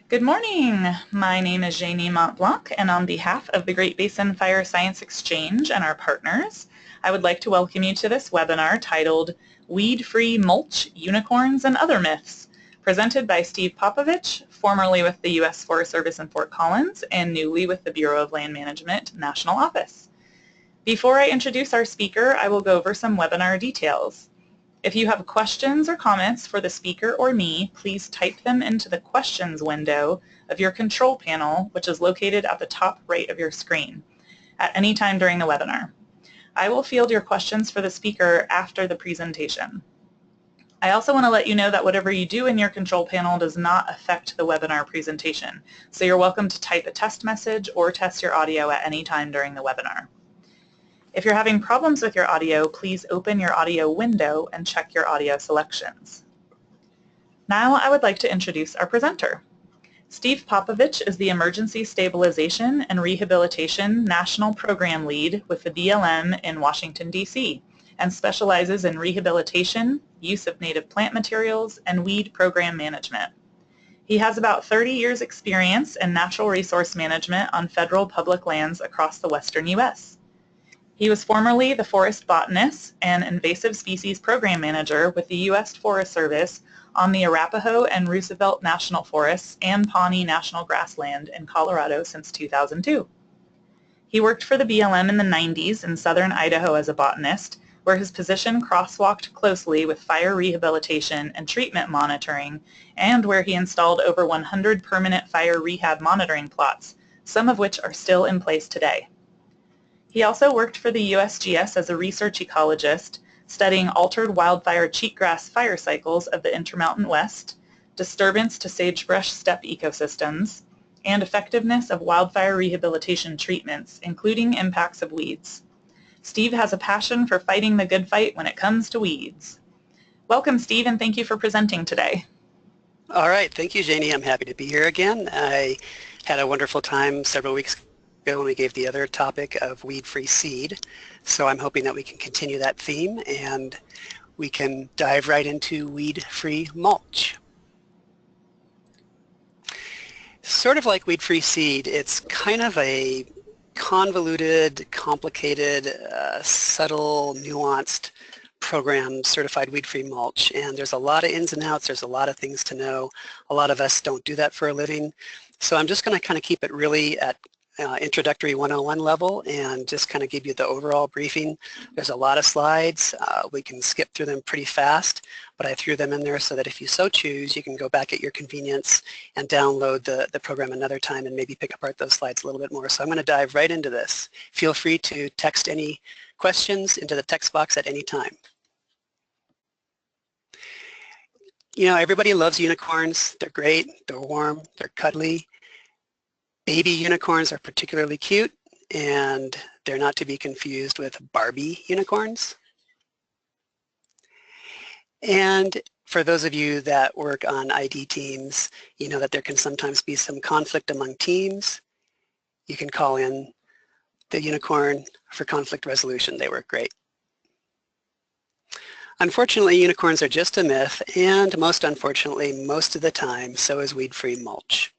Good morning. My name is Janie Montblanc, and on behalf of the Great Basin Fire Science Exchange and our partners, I would like to welcome you to this webinar titled Weed-free Mulch, Unicorns, and Other Myths, presented by Steve Popovich, formerly with the U.S. Forest Service in Fort Collins and newly with the Bureau of Land Management National Office. Before I introduce our speaker, I will go over some webinar details. If you have questions or comments for the speaker or me, please type them into the questions window of your control panel, which is located at the top right of your screen, at any time during the webinar. I will field your questions for the speaker after the presentation. I also want to let you know that whatever you do in your control panel does not affect the webinar presentation, so you're welcome to type a test message or test your audio at any time during the webinar. If you're having problems with your audio, please open your audio window and check your audio selections. Now I would like to introduce our presenter. Steve Popovich is the Emergency Stabilization and Rehabilitation National Program Lead with the BLM in Washington, D.C., and specializes in rehabilitation, use of native plant materials, and weed program management. He has about 30 years experience in natural resource management on federal public lands across the western U.S. He was formerly the forest botanist and invasive species program manager with the U.S. Forest Service on the Arapahoe and Roosevelt National Forests and Pawnee National Grassland in Colorado since 2002. He worked for the BLM in the 90s in southern Idaho as a botanist, where his position crosswalked closely with fire rehabilitation and treatment monitoring, and where he installed over 100 permanent fire rehab monitoring plots, some of which are still in place today. He also worked for the USGS as a research ecologist, studying altered wildfire cheatgrass fire cycles of the Intermountain West, disturbance to sagebrush steppe ecosystems, and effectiveness of wildfire rehabilitation treatments, including impacts of weeds. Steve has a passion for fighting the good fight when it comes to weeds. Welcome, Steve, and thank you for presenting today. All right, thank you, Janie. I'm happy to be here again. I had a wonderful time several weeks ago when we gave the other topic of weed-free seed. So I'm hoping that we can continue that theme and we can dive right into weed-free mulch. Sort of like weed-free seed, it's kind of a convoluted, complicated, subtle, nuanced program, certified weed-free mulch, and there's a lot of ins and outs, there's a lot of things to know. A lot of us don't do that for a living. So I'm just going to kind of keep it really at introductory 101 level and just kind of give you the overall briefing. There's a lot of slides. We can skip through them pretty fast, but I threw them in there so that if you so choose, you can go back at your convenience and download the program another time and maybe pick apart those slides a little bit more. So I'm going to dive right into this. Feel free to text any questions into the text box at any time. You know, everybody loves unicorns. They're great, they're warm, they're cuddly. Baby unicorns are particularly cute, and they're not to be confused with Barbie unicorns. And for those of you that work on ID teams, you know that there can sometimes be some conflict among teams. You can call in the unicorn for conflict resolution. They work great. Unfortunately, unicorns are just a myth, and most unfortunately, most of the time, so is weed-free mulch.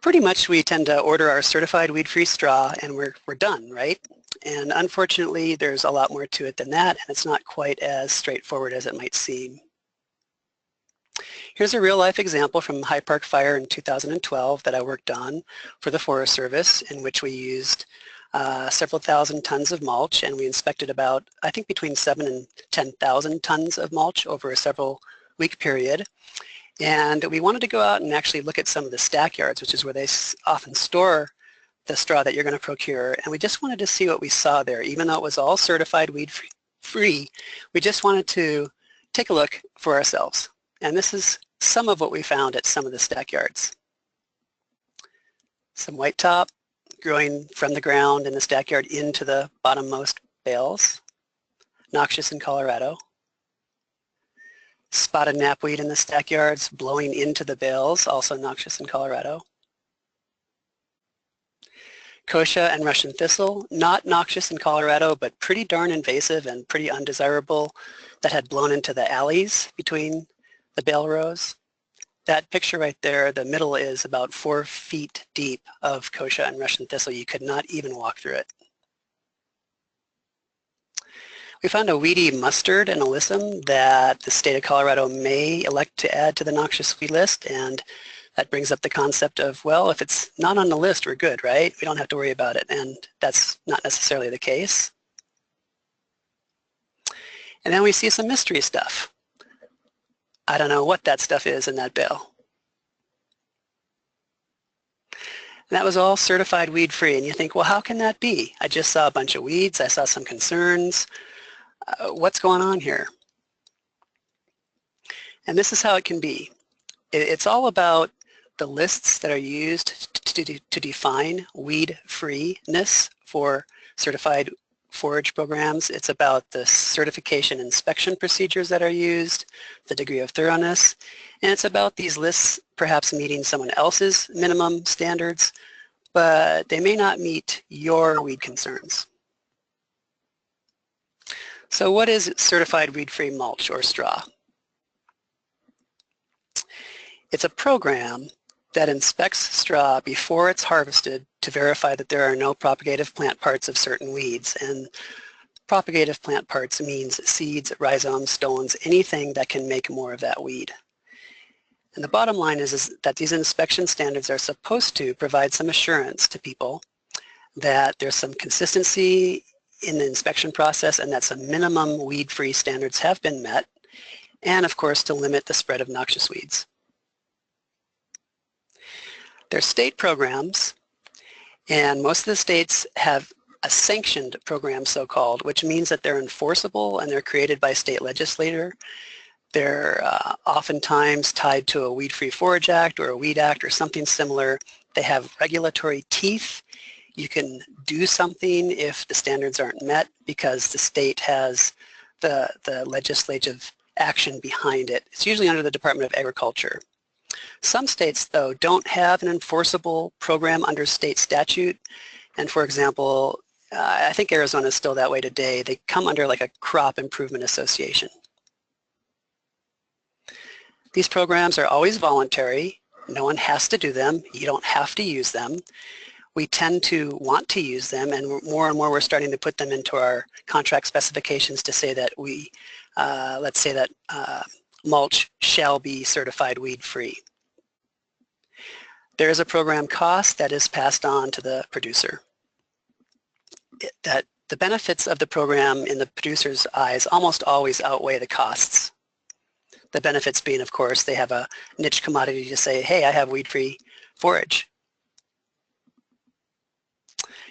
Pretty much we tend to order our certified weed-free straw and we're done, right? And unfortunately there's a lot more to it than that, and it's not quite as straightforward as it might seem. Here's a real-life example from Hyde Park Fire in 2012 that I worked on for the Forest Service, in which we used several thousand tons of mulch, and we inspected about, I think, between 7,000 and 10,000 tons of mulch over a several-week period. And we wanted to go out and actually look at some of the stack yards, which is where they often store the straw that you're going to procure. And we just wanted to see what we saw there. Even though it was all certified weed-free, we just wanted to take a look for ourselves. And this is some of what we found at some of the stack yards. Some white top growing from the ground in the stack yard into the bottommost bales. Noxious in Colorado. Spotted knapweed in the stack yards blowing into the bales, also noxious in Colorado. Kochia and Russian thistle, not noxious in Colorado, but pretty darn invasive and pretty undesirable, that had blown into the alleys between the bale rows. That picture right there, the middle is about 4 feet deep of kochia and Russian thistle. You could not even walk through it. We found a weedy mustard and alyssum that the state of Colorado may elect to add to the noxious weed list, and that brings up the concept of, well, if it's not on the list, we're good, right? We don't have to worry about it, and that's not necessarily the case. And then we see some mystery stuff. I don't know what that stuff is in that bale. And that was all certified weed-free, and you think, well, how can that be? I just saw a bunch of weeds, I saw some concerns. What's going on here? And this is how it can be. It's all about the lists that are used to define weed-freeness for certified forage programs. It's about the certification inspection procedures that are used, the degree of thoroughness, and it's about these lists perhaps meeting someone else's minimum standards, but they may not meet your weed concerns. So what is certified weed-free mulch or straw? It's a program that inspects straw before it's harvested to verify that there are no propagative plant parts of certain weeds. And propagative plant parts means seeds, rhizomes, stones, anything that can make more of that weed. And the bottom line is that these inspection standards are supposed to provide some assurance to people that there's some consistency in the inspection process and that some minimum weed-free standards have been met, and of course to limit the spread of noxious weeds. They're state programs, and most of the states have a sanctioned program, so-called, which means that they're enforceable and they're created by state legislator. They're oftentimes tied to a Weed-free Forage Act or a Weed Act or something similar. They have regulatory teeth. You can do something if the standards aren't met because the state has the legislative action behind it. It's usually under the Department of Agriculture. Some states, though, don't have an enforceable program under state statute. And for example, I think Arizona is still that way today. They come under like a crop improvement association. These programs are always voluntary. No one has to do them. You don't have to use them. We tend to want to use them, and more we're starting to put them into our contract specifications to say that we, let's say that mulch shall be certified weed-free. There is a program cost that is passed on to the producer. That the benefits of the program in the producer's eyes almost always outweigh the costs. The benefits being, of course, they have a niche commodity to say, hey, I have weed-free forage.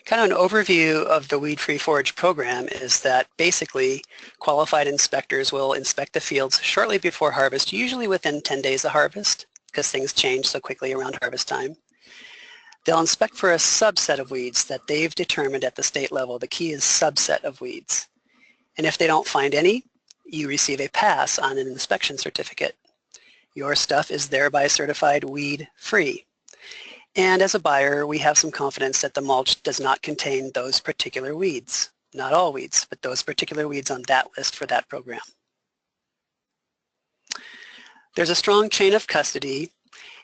Kind of an overview of the Weed-free Forage program is that basically qualified inspectors will inspect the fields shortly before harvest, usually within 10 days of harvest, because things change so quickly around harvest time. They'll inspect for a subset of weeds that they've determined at the state level. The key is subset of weeds. And if they don't find any, you receive a pass on an inspection certificate. Your stuff is thereby certified weed-free. And as a buyer, we have some confidence that the mulch does not contain those particular weeds. Not all weeds, but those particular weeds on that list for that program. There's a strong chain of custody,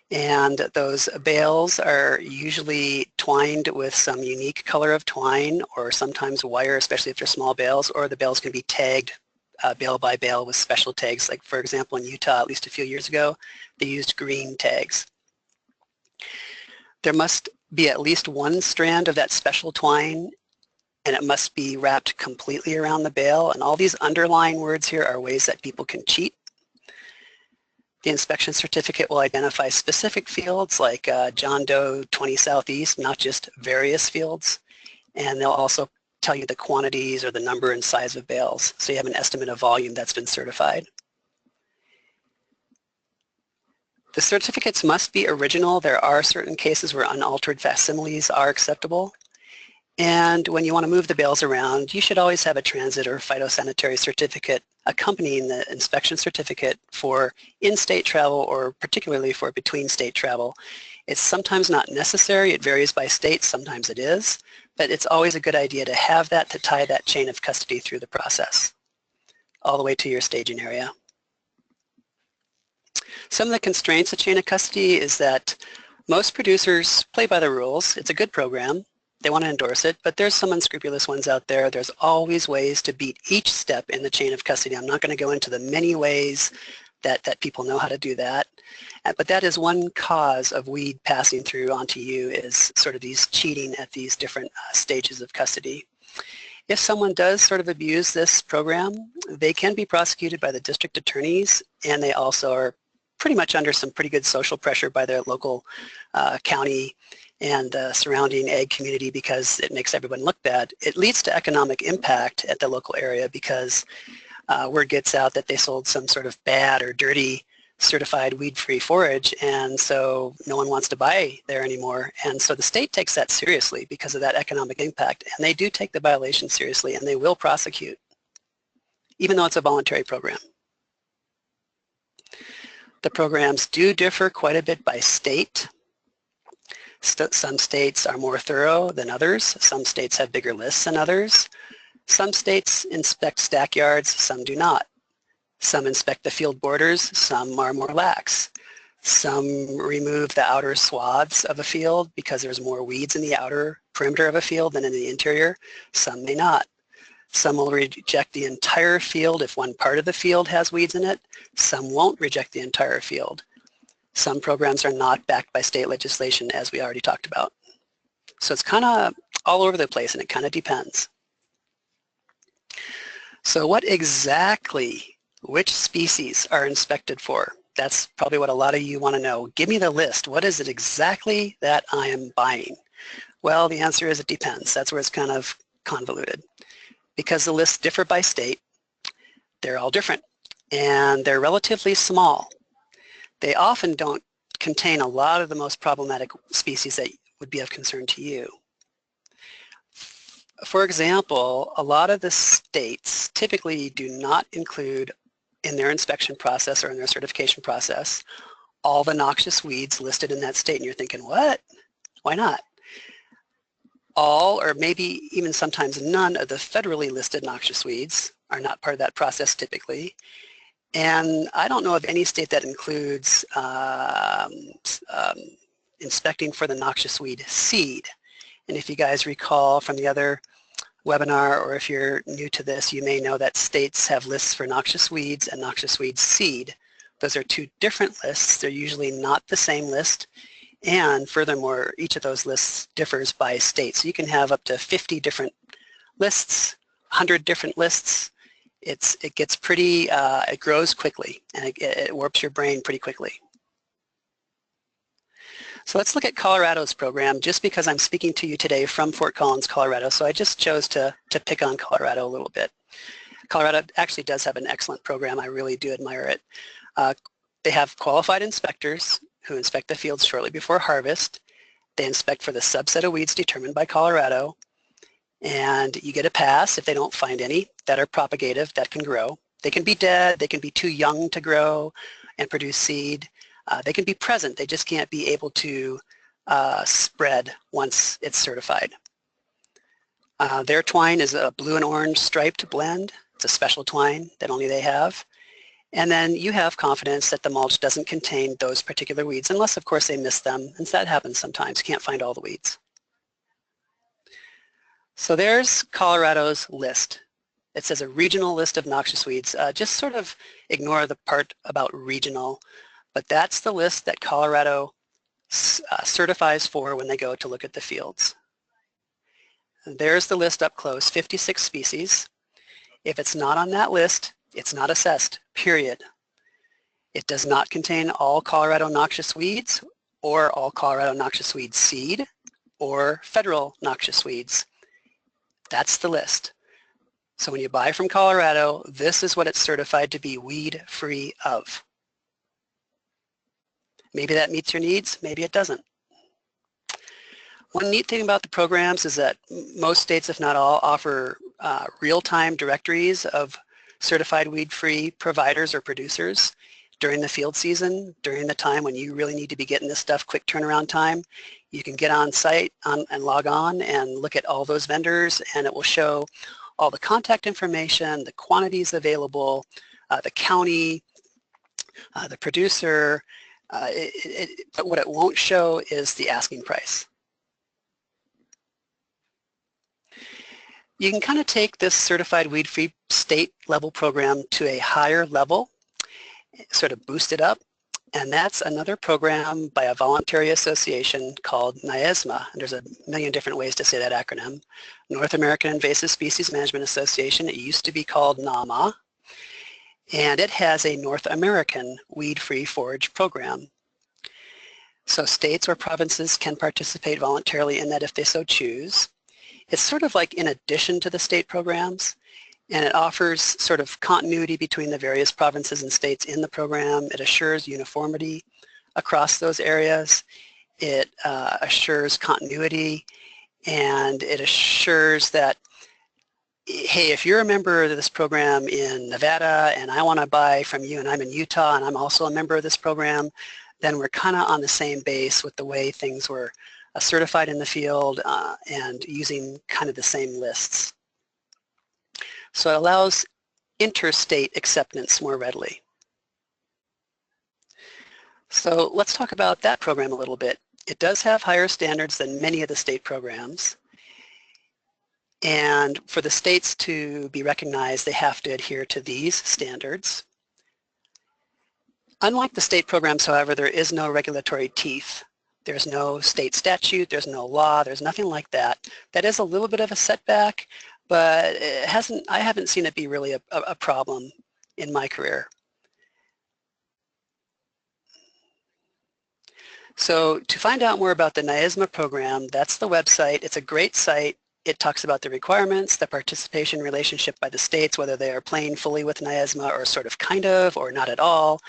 and those bales are usually twined with some unique color of twine or sometimes wire, especially if they're small bales, or the bales can be tagged bale by bale with special tags. Like for example in Utah, at least a few years ago, they used green tags. There must be at least one strand of that special twine, and it must be wrapped completely around the bale. And all these underlying words here are ways that people can cheat. The inspection certificate will identify specific fields like John Doe 20 Southeast, not just various fields. And they'll also tell you the quantities or the number and size of bales, so you have an estimate of volume that's been certified. The certificates must be original. There are certain cases where unaltered facsimiles are acceptable. And when you want to move the bales around, you should always have a transit or phytosanitary certificate accompanying the inspection certificate for in-state travel or particularly for between-state travel. It's sometimes not necessary. It varies by state. Sometimes it is. But it's always a good idea to have that to tie that chain of custody through the process all the way to your staging area. Some of the constraints of chain of custody is that most producers play by the rules. It's a good program. They want to endorse it, but there's some unscrupulous ones out there. There's always ways to beat each step in the chain of custody. I'm not going to go into the many ways that people know how to do that. But that is one cause of weed passing through onto you, is sort of these cheating at these different stages of custody. If someone does sort of abuse this program, they can be prosecuted by the district attorneys, and they also are pretty much under some pretty good social pressure by their local county and surrounding ag community, because it makes everyone look bad. It leads to economic impact at the local area, because word gets out that they sold some sort of bad or dirty certified weed-free forage, and so no one wants to buy there anymore. And so the state takes that seriously because of that economic impact, and they do take the violation seriously, and they will prosecute, even though it's a voluntary program. The programs do differ quite a bit by state. Some states are more thorough than others. Some states have bigger lists than others. Some states inspect stack yards, some do not. Some inspect the field borders, some are more lax. Some remove the outer swaths of a field because there's more weeds in the outer perimeter of a field than in the interior. Some may not. Some will reject the entire field if one part of the field has weeds in it. Some won't reject the entire field. Some programs are not backed by state legislation, as we already talked about. So it's kind of all over the place, and it kind of depends. So what exactly, which species are inspected for? That's probably what a lot of you want to know. Give me the list. What is it exactly that I am buying? Well, the answer is it depends. That's where it's kind of convoluted. Because the lists differ by state, they're all different, and they're relatively small. They often don't contain a lot of the most problematic species that would be of concern to you. For example, a lot of the states typically do not include in their inspection process or in their certification process all the noxious weeds listed in that state, and you're thinking, what? Why not? All, or maybe even sometimes none, of the federally listed noxious weeds are not part of that process typically. And I don't know of any state that includes inspecting for the noxious weed seed. And if you guys recall from the other webinar, or if you're new to this, you may know that states have lists for noxious weeds and noxious weed seed. Those are two different lists. They're usually not the same list. And furthermore, each of those lists differs by state. So you can have up to 50 different lists, 100 different lists. It gets pretty, it grows quickly, and it warps your brain pretty quickly. So let's look at Colorado's program, just because I'm speaking to you today from Fort Collins, Colorado. So I just chose to pick on Colorado a little bit. Colorado actually does have an excellent program. I really do admire it. They have qualified inspectors who inspect the fields shortly before harvest. They inspect for the subset of weeds determined by Colorado. And you get a pass if they don't find any that are propagative, that can grow. They can be dead, they can be too young to grow and produce seed. They can be present, they just can't be able to spread once it's certified. Their twine is a blue and orange striped blend. It's a special twine that only they have. And then you have confidence that the mulch doesn't contain those particular weeds, unless of course they miss them, and that happens sometimes. You can't find all the weeds. So there's Colorado's list. It says a regional list of noxious weeds. Just sort of ignore the part about regional, but that's the list that Colorado certifies for when they go to look at the fields. And there's the list up close, 56 species. If it's not on that list, it's not assessed, period. It does not contain all Colorado noxious weeds, or all Colorado noxious weed seed, or federal noxious weeds. That's the list. So when you buy from Colorado, this is what it's certified to be weed-free of. Maybe that meets your needs, maybe it doesn't. One neat thing about the programs is that most states, if not all, offer real-time directories of certified weed-free providers or producers during the field season, during the time when you really need to be getting this stuff, quick turnaround time. You can get on site and log on and look at all those vendors, and it will show all the contact information, the quantities available, the county, the producer, but what it won't show is the asking price. You can kind of take this certified weed-free state level program to a higher level, sort of boost it up, and that's another program by a voluntary association called NAISMA. And there's a million different ways to say that acronym. North American Invasive Species Management Association. It used to be called NAWMA, and it has a North American weed-free forage program. So states or provinces can participate voluntarily in that if they so choose. It's sort of like in addition to the state programs, and it offers sort of continuity between the various provinces and states in the program. It assures uniformity across those areas. It assures continuity, and it assures that, hey, if you're a member of this program in Nevada and I want to buy from you and I'm in Utah and I'm also a member of this program, then we're kind of on the same base with the way things were certified in the field and using kind of the same lists. So it allows interstate acceptance more readily. So let's talk about that program a little bit. It does have higher standards than many of the state programs. And for the states to be recognized, they have to adhere to these standards. Unlike the state programs, however, there is no regulatory teeth. There's no state statute, there's no law, there's nothing like that. That is a little bit of a setback, but I haven't seen it be really a problem in my career. So to find out more about the NAISMA program, that's the website. It's a great site. It talks about the requirements, the participation relationship by the states, whether they are playing fully with NAISMA or sort of kind of or not at all.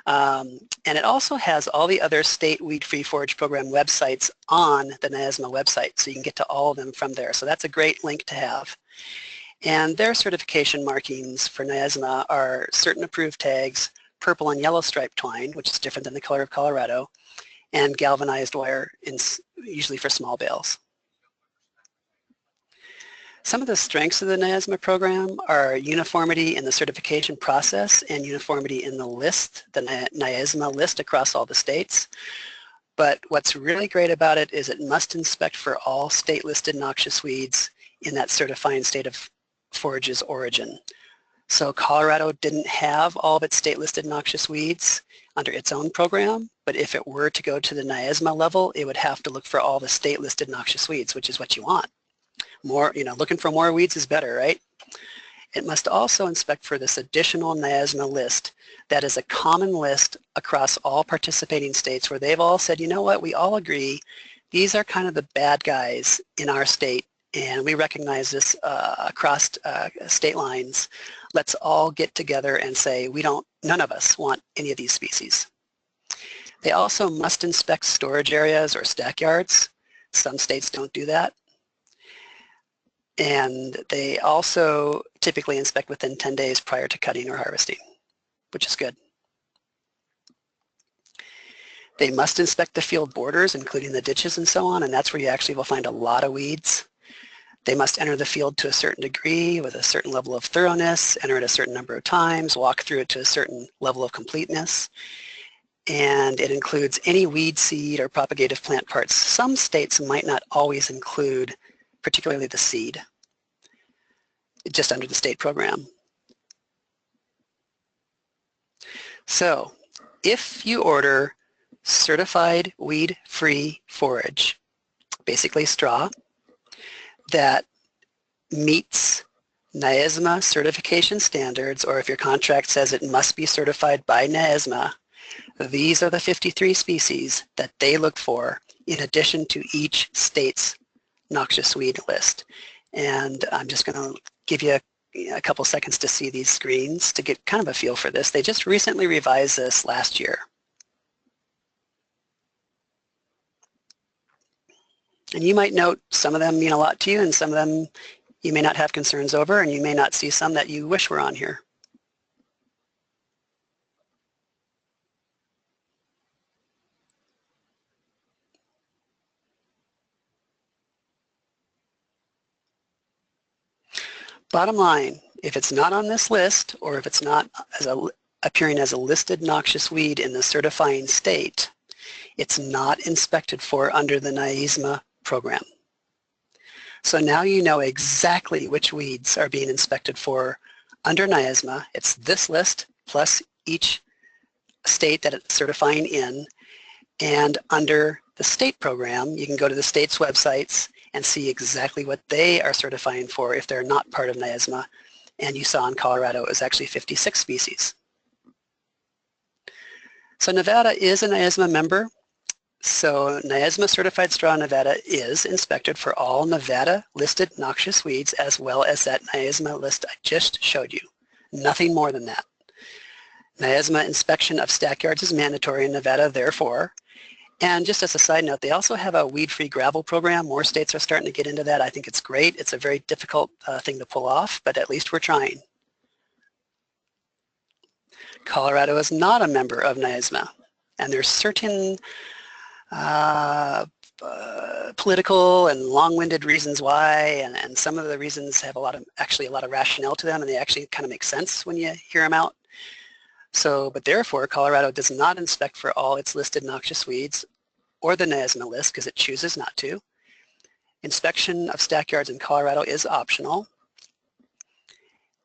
And it also has all the other state weed-free forage program websites on the NAISMA website, so you can get to all of them from there. So that's a great link to have. And their certification markings for NAISMA are certain approved tags, purple and yellow striped twine, which is different than the color of Colorado, and galvanized wire, usually for small bales. Some of the strengths of the NAISMA program are uniformity in the certification process and uniformity in the list, the NAISMA list across all the states. But what's really great about it is it must inspect for all state-listed noxious weeds in that certifying state of forage's origin. So Colorado didn't have all of its state-listed noxious weeds under its own program, but if it were to go to the NAISMA level, it would have to look for all the state-listed noxious weeds, which is what you want. More, looking for more weeds is better, right? It must also inspect for this additional NAISMA list that is a common list across all participating states where they've all said, you know what, we all agree, these are kind of the bad guys in our state and we recognize this across state lines. Let's all get together and say none of us want any of these species. They also must inspect storage areas or stack yards. Some states don't do that. And they also typically inspect within 10 days prior to cutting or harvesting, which is good. They must inspect the field borders, including the ditches and so on, and that's where you actually will find a lot of weeds. They must enter the field to a certain degree with a certain level of thoroughness, enter it a certain number of times, walk through it to a certain level of completeness. And it includes any weed seed or propagative plant parts. Some states might not always include particularly the seed, just under the state program. So if you order certified weed-free forage, basically straw, that meets NAISMA certification standards, or if your contract says it must be certified by NAISMA, these are the 53 species that they look for in addition to each state's noxious weed list. And I'm just going to give you a couple seconds to see these screens to get kind of a feel for this. They just recently revised this last year. And you might note some of them mean a lot to you and some of them you may not have concerns over, and you may not see some that you wish were on here. Bottom line, if it's not on this list, or if it's not as a appearing as a listed noxious weed in the certifying state, it's not inspected for under the NAISMA program. So now you know exactly which weeds are being inspected for under NAISMA. It's this list plus each state that it's certifying in. And under the state program, you can go to the state's websites and see exactly what they are certifying for if they're not part of NAISMA. And you saw in Colorado it was actually 56 species. So Nevada is a NAISMA member. So NAISMA certified straw in Nevada is inspected for all Nevada listed noxious weeds as well as that NAISMA list I just showed you. Nothing more than that. NAISMA inspection of stackyards is mandatory in Nevada, therefore. And just as a side note, they also have a weed-free gravel program. More states are starting to get into that. I think it's great. It's a very difficult thing to pull off, but at least we're trying. Colorado is not a member of NAISMA, and there's certain political and long-winded reasons why, and some of the reasons have actually a lot of rationale to them, and they actually kind of make sense when you hear them out. So, but therefore, Colorado does not inspect for all its listed noxious weeds or the NAISMA list because it chooses not to. Inspection of stackyards in Colorado is optional.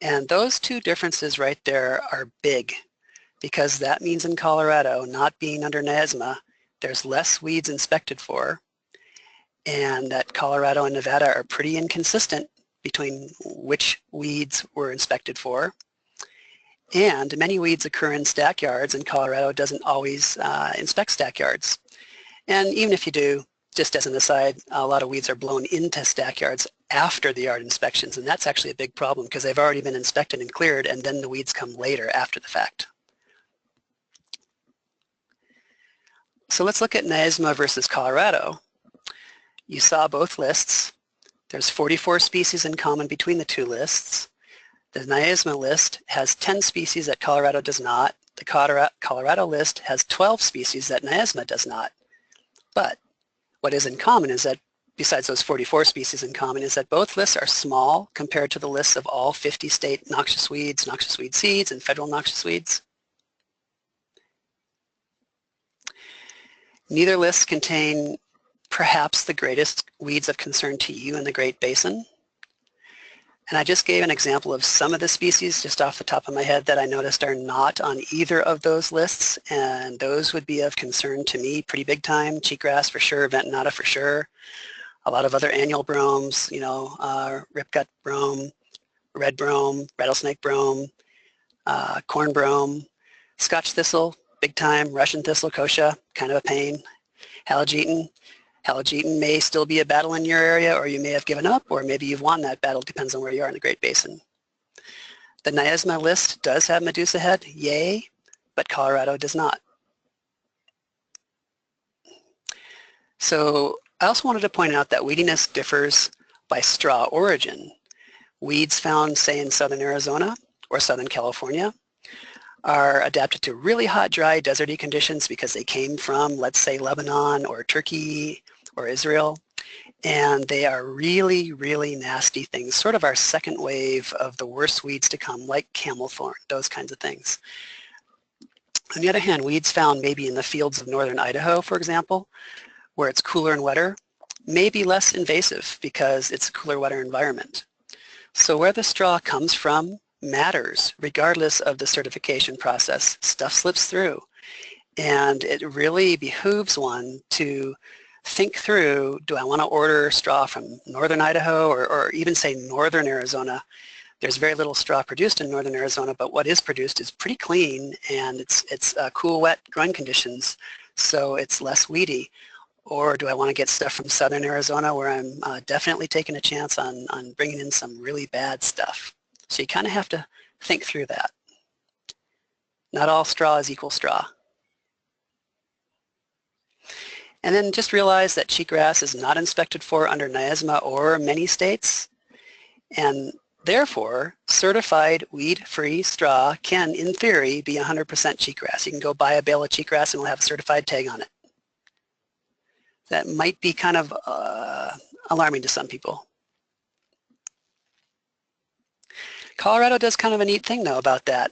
And those two differences right there are big because that means in Colorado, not being under NAISMA, there's less weeds inspected for, and that Colorado and Nevada are pretty inconsistent between which weeds were inspected for. And many weeds occur in stackyards, and Colorado doesn't always inspect stackyards. And even if you do, just as an aside, a lot of weeds are blown into stackyards after the yard inspections, and that's actually a big problem because they've already been inspected and cleared, and then the weeds come later after the fact. So let's look at NAISMA versus Colorado. You saw both lists. There's 44 species in common between the two lists. The NAISMA list has 10 species that Colorado does not. The Colorado list has 12 species that NAISMA does not. But what is in common is that, besides those 44 species in common, is that both lists are small compared to the lists of all 50 state noxious weed seeds, and federal noxious weeds. Neither list contain perhaps the greatest weeds of concern to you in the Great Basin. And I just gave an example of some of the species just off the top of my head that I noticed are not on either of those lists, and those would be of concern to me pretty big time. Cheatgrass for sure, ventonata for sure, a lot of other annual bromes, you know, ripgut brome, red brome, rattlesnake brome, corn brome, Scotch thistle, big time, Russian thistle, kochia, kind of a pain, halogeton. Halogeton may still be a battle in your area, or you may have given up, or maybe you've won that battle, depends on where you are in the Great Basin. The NAISMA list does have medusa head, yay, but Colorado does not. So I also wanted to point out that weediness differs by straw origin. Weeds found, say, in southern Arizona or southern California are adapted to really hot, dry, deserty conditions because they came from, let's say, Lebanon or Turkey or Israel, and they are really, really nasty things, sort of our second wave of the worst weeds to come, like camel thorn, those kinds of things. On the other hand, weeds found maybe in the fields of northern Idaho, for example, where it's cooler and wetter, may be less invasive because it's a cooler, wetter environment. So where the straw comes from matters regardless of the certification process. Stuff slips through, and it really behooves one to think through, do I want to order straw from northern Idaho or even say northern Arizona? There's very little straw produced in northern Arizona, but what is produced is pretty clean, and it's cool, wet growing conditions, so it's less weedy. Or do I want to get stuff from southern Arizona where I'm definitely taking a chance on bringing in some really bad stuff? So you kind of have to think through that. Not all straw is equal straw. And then just realize that cheatgrass is not inspected for under NAISMA or many states, and therefore certified weed-free straw can, in theory, be 100% cheatgrass. You can go buy a bale of cheatgrass and it'll have a certified tag on it. That might be kind of alarming to some people. Colorado does kind of a neat thing though about that,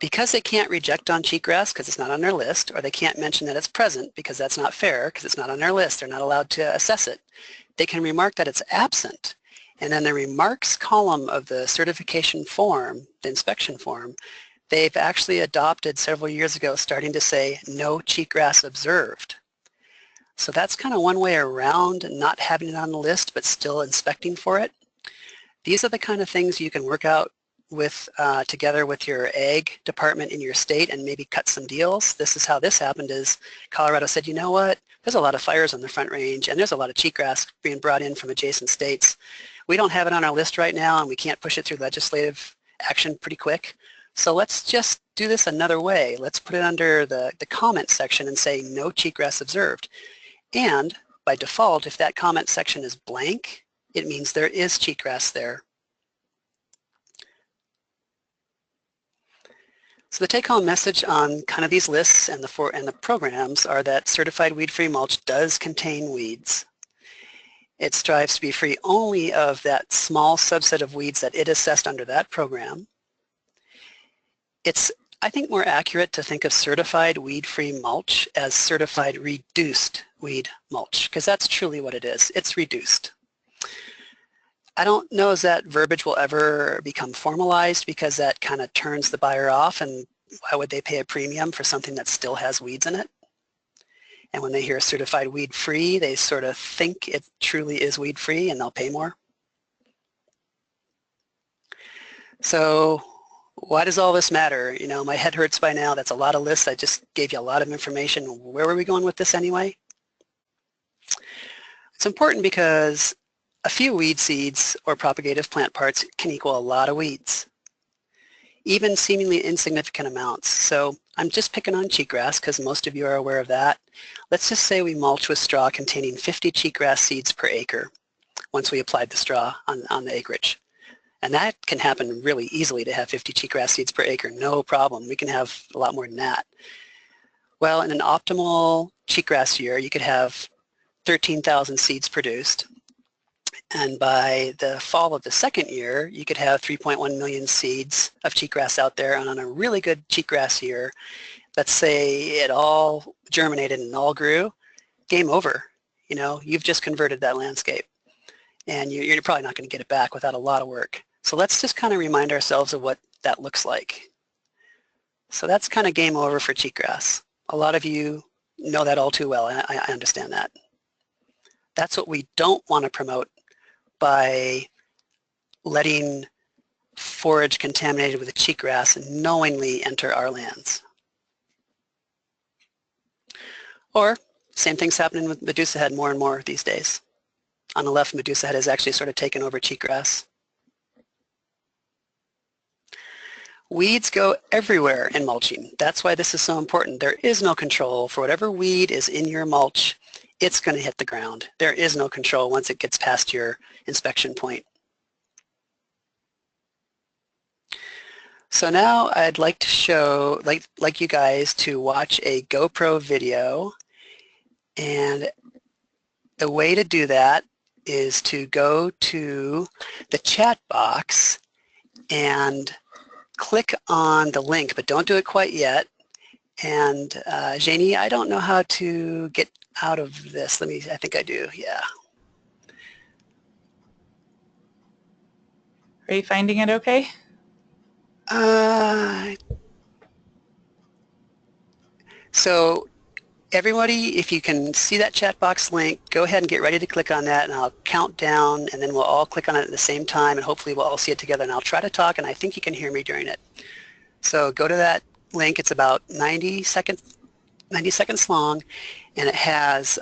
Because they can't reject on cheatgrass because it's not on their list, or they can't mention that it's present because that's not fair because it's not on their list, they're not allowed to assess it, they can remark that it's absent. And in the remarks column of the certification form, the inspection form, they've actually adopted several years ago starting to say no cheatgrass observed. So that's kind of one way around not having it on the list but still inspecting for it. These are the kind of things you can work out with together with your ag department in your state and maybe cut some deals. This is how this happened is Colorado said, you know what, there's a lot of fires on the Front Range and there's a lot of cheatgrass being brought in from adjacent states. We don't have it on our list right now and we can't push it through legislative action pretty quick. So let's just do this another way. Let's put it under the comment section and say no cheatgrass observed. And by default, if that comment section is blank, it means there is cheatgrass there. So the take-home message on kind of these lists and the programs are that certified weed-free mulch does contain weeds. It strives to be free only of that small subset of weeds that it assessed under that program. It's, I think, more accurate to think of certified weed-free mulch as certified reduced weed mulch, because that's truly what it is. It's reduced. I don't know if that verbiage will ever become formalized because that kind of turns the buyer off, and why would they pay a premium for something that still has weeds in it? And when they hear certified weed-free, they sort of think it truly is weed-free and they'll pay more. So why does all this matter? You know, my head hurts by now. That's a lot of lists. I just gave you a lot of information. Where were we going with this anyway? It's important because a few weed seeds or propagative plant parts can equal a lot of weeds, even seemingly insignificant amounts. So I'm just picking on cheatgrass because most of you are aware of that. Let's just say we mulch with straw containing 50 cheatgrass seeds per acre once we applied the straw on the acreage. And that can happen really easily to have 50 cheatgrass seeds per acre, no problem. We can have a lot more than that. Well, in an optimal cheatgrass year, you could have 13,000 seeds produced. And by the fall of the second year, you could have 3.1 million seeds of cheatgrass out there. And on a really good cheatgrass year, let's say it all germinated and all grew, game over. You know, you've just converted that landscape. And you're probably not going to get it back without a lot of work. So let's just kind of remind ourselves of what that looks like. So that's kind of game over for cheatgrass. A lot of you know that all too well, and I understand that. That's what we don't want to promote by letting forage contaminated with cheatgrass knowingly enter our lands. Or same thing's happening with Medusa head more and more these days. On the left, Medusa head has actually sort of taken over cheatgrass. Weeds go everywhere in mulching. That's why this is so important. There is no control for whatever weed is in your mulch. It's going to hit the ground. There is no control once it gets past your inspection point. So now I'd like to show, like you guys, to watch a GoPro video. And the way to do that is to go to the chat box and click on the link, but don't do it quite yet. And Janie, I don't know how to get out of this. I think I do, yeah. Are you finding it okay? So everybody, if you can see that chat box link, go ahead and get ready to click on that, and I'll count down, and then we'll all click on it at the same time, and hopefully we'll all see it together, and I'll try to talk, and I think you can hear me during it. So go to that link. It's about 90 seconds long, and it has,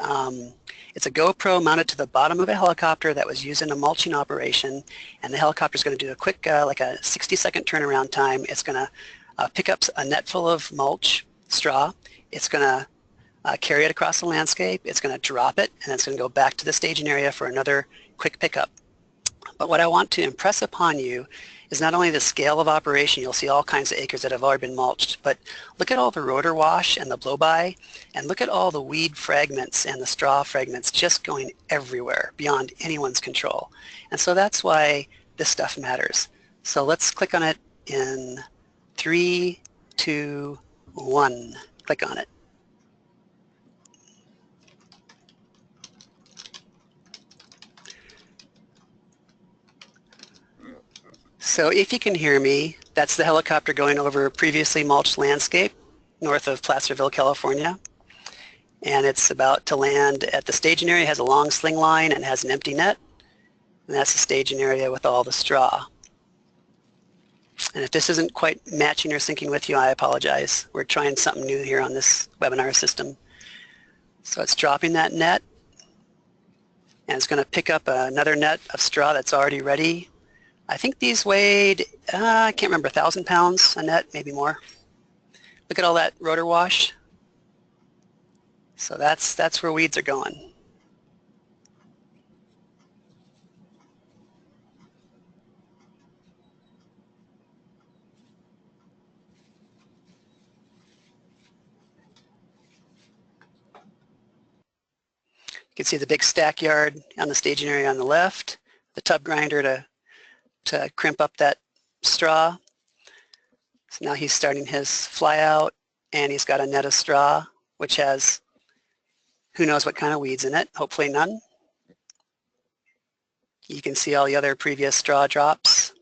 it's a GoPro mounted to the bottom of a helicopter that was used in a mulching operation, and the helicopter is going to do a quick, like a 60-second turnaround time. It's going to pick up a net full of mulch, straw. It's going to carry it across the landscape. It's going to drop it, and it's going to go back to the staging area for another quick pickup. But what I want to impress upon you is not only the scale of operation, you'll see all kinds of acres that have already been mulched, but look at all the rotor wash and the blow-by, and look at all the weed fragments and the straw fragments just going everywhere beyond anyone's control. And so that's why this stuff matters. So let's click on it in 3, 2, 1. Click on it. So if you can hear me, that's the helicopter going over previously mulched landscape north of Placerville, California. And it's about to land at the staging area. It has a long sling line and has an empty net. And that's the staging area with all the straw. And if this isn't quite matching or syncing with you, I apologize. We're trying something new here on this webinar system. So it's dropping that net, and it's going to pick up another net of straw that's already ready. I think these weighed, I can't remember, 1,000 pounds a net, maybe more. Look at all that rotor wash. So that's where weeds are going. You can see the big stack yard on the staging area on the left, the tub grinder to crimp up that straw. So now he's starting his fly out, and he's got a net of straw, which has who knows what kind of weeds in it, hopefully none. You can see all the other previous straw drops.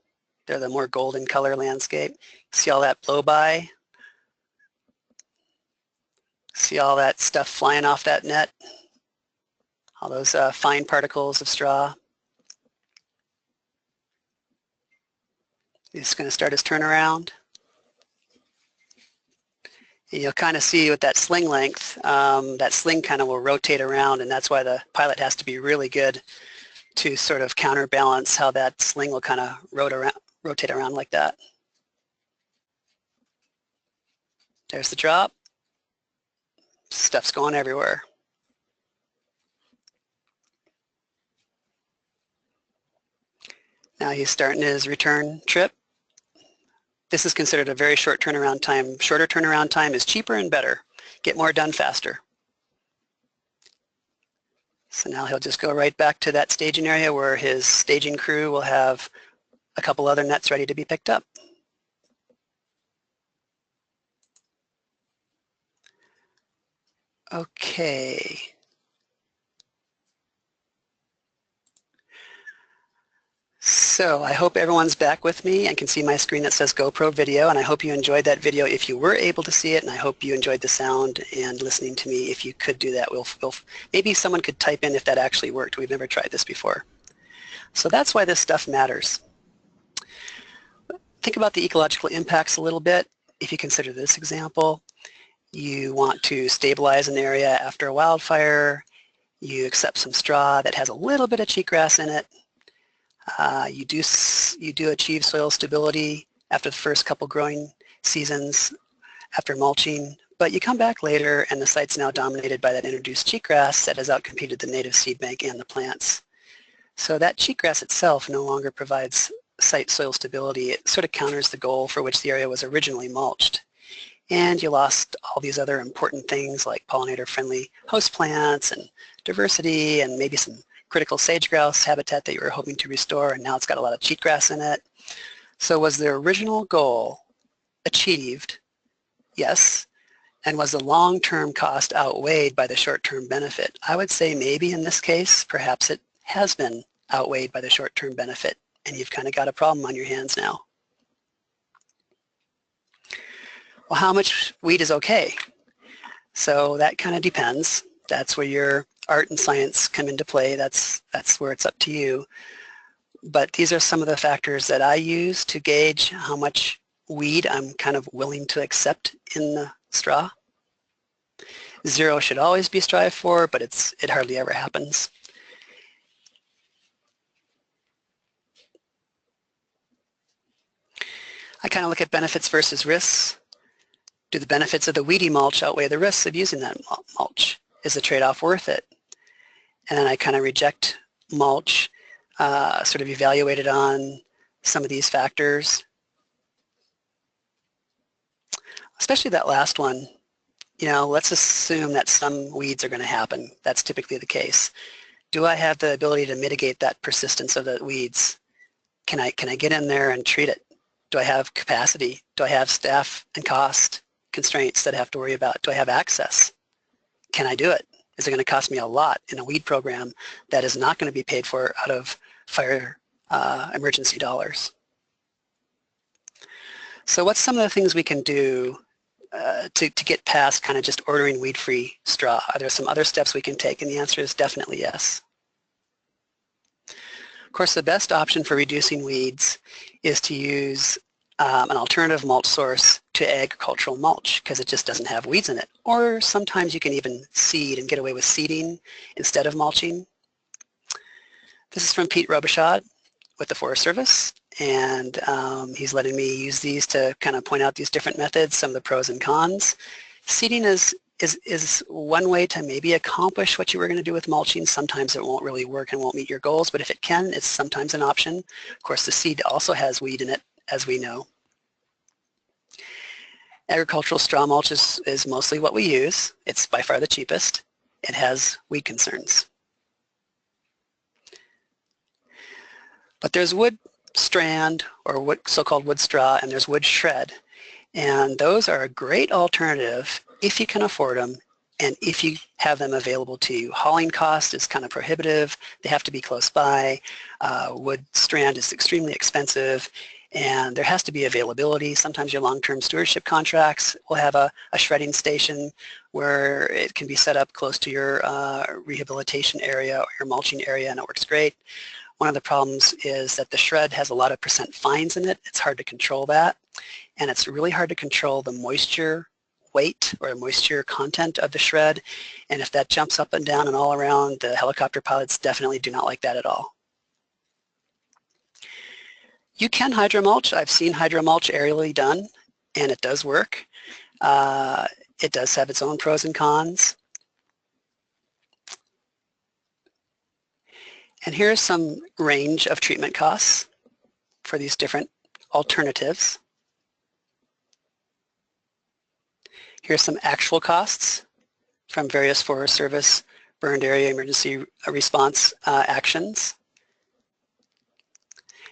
They're the more golden color landscape. See all that blow by? See all that stuff flying off that net? All those fine particles of straw. He's going to start his turnaround. And you'll kind of see with that sling length, that sling kind of will rotate around, and that's why the pilot has to be really good to sort of counterbalance how that sling will kind of rotate around like that. There's the drop. Stuff's going everywhere. Now he's starting his return trip. This is considered a very short turnaround time. Shorter turnaround time is cheaper and better. Get more done faster. So now he'll just go right back to that staging area where his staging crew will have a couple other nets ready to be picked up. Okay. So I hope everyone's back with me and can see my screen that says GoPro video, and I hope you enjoyed that video if you were able to see it, and I hope you enjoyed the sound and listening to me if you could do that. Maybe someone could type in if that actually worked. We've never tried this before. So that's why this stuff matters. Think about the ecological impacts a little bit. If you consider this example, you want to stabilize an area after a wildfire, you accept some straw that has a little bit of cheatgrass in it, you do achieve soil stability after the first couple growing seasons after mulching, but you come back later and the site's now dominated by that introduced cheatgrass that has outcompeted the native seed bank and the plants. So that cheatgrass itself no longer provides site soil stability. It sort of counters the goal for which the area was originally mulched. And you lost all these other important things like pollinator-friendly host plants and diversity and maybe some critical sage-grouse habitat that you were hoping to restore, and now it's got a lot of cheatgrass in it. So was the original goal achieved? Yes. And was the long-term cost outweighed by the short-term benefit? I would say maybe in this case, perhaps it has been outweighed by the short-term benefit, and you've kind of got a problem on your hands now. Well, how much weed is okay? So that kind of depends. That's where your art and science come into play. That's where it's up to you. But these are some of the factors that I use to gauge how much weed I'm kind of willing to accept in the straw. 0 should always be strived for, but it hardly ever happens. I kind of look at benefits versus risks. Do the benefits of the weedy mulch outweigh the risks of using that mulch? Is the trade-off worth it? And then I kind of reject mulch, sort of evaluate it on some of these factors. Especially that last one. You know, let's assume that some weeds are going to happen. That's typically the case. Do I have the ability to mitigate that persistence of the weeds? Can I get in there and treat it Do I have capacity? Do I have staff and cost constraints that I have to worry about? Do I have access? Can I do it? Is it going to cost me a lot in a weed program that is not going to be paid for out of fire emergency dollars? So what's some of the things we can do to get past kind of just ordering weed-free straw? Are there some other steps we can take? And the answer is definitely yes. Of course, the best option for reducing weeds is to use an alternative mulch source to agricultural mulch because it just doesn't have weeds in it. Or sometimes you can even seed and get away with seeding instead of mulching. This is from Pete Robichaud with the Forest Service, and he's letting me use these to kind of point out these different methods, some of the pros and cons. Seeding is one way to maybe accomplish what you were going to do with mulching. Sometimes it won't really work and won't meet your goals, but if it can, it's sometimes an option. Of course, the seed also has weed in it, as we know. Agricultural straw mulch is mostly what we use. It's by far the cheapest. It has weed concerns. But there's wood strand, or so-called wood straw, and there's wood shred. And those are a great alternative if you can afford them and if you have them available to you. Hauling cost is kind of prohibitive. They have to be close by. Wood strand is extremely expensive, and there has to be availability. Sometimes your long-term stewardship contracts will have a shredding station where it can be set up close to your rehabilitation area or your mulching area, and it works great. One of the problems is that the shred has a lot of percent fines in it. It's hard to control that, and it's really hard to control the moisture weight or moisture content of the shred, and if that jumps up and down and all around, the helicopter pilots definitely do not like that at all. You can hydromulch. I've seen hydromulch aerially done, and it does work. It does have its own pros and cons. And here's some range of treatment costs for these different alternatives. Here's some actual costs from various Forest Service burned area emergency response actions.